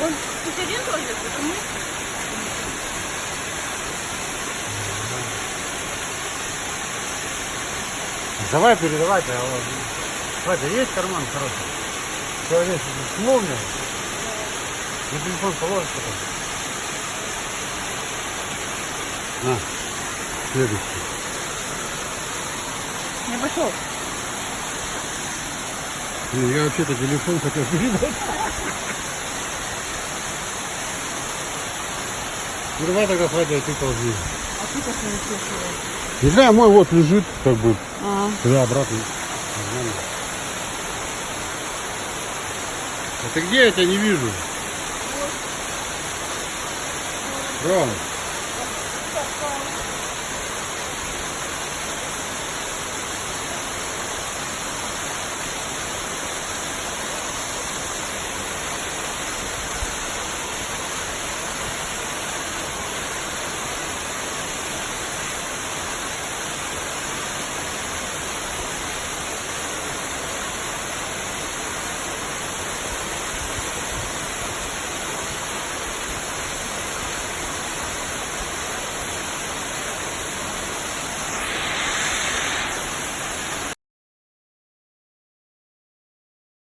Он тут один тоже, почему? Давай передавайте, а вот. Кстати, есть карман хороший? Человек словно. На телефон положишь потом. На, следующий. Я пошел. Я вообще-то телефон хотел передать. Ну давай тогда, Фадя, ты ползи. А ты как не слышала? Не знаю, мой вот лежит, как бы. Ага. Туда обратно. Нормально. А ты где? Я тебя не вижу. Ром.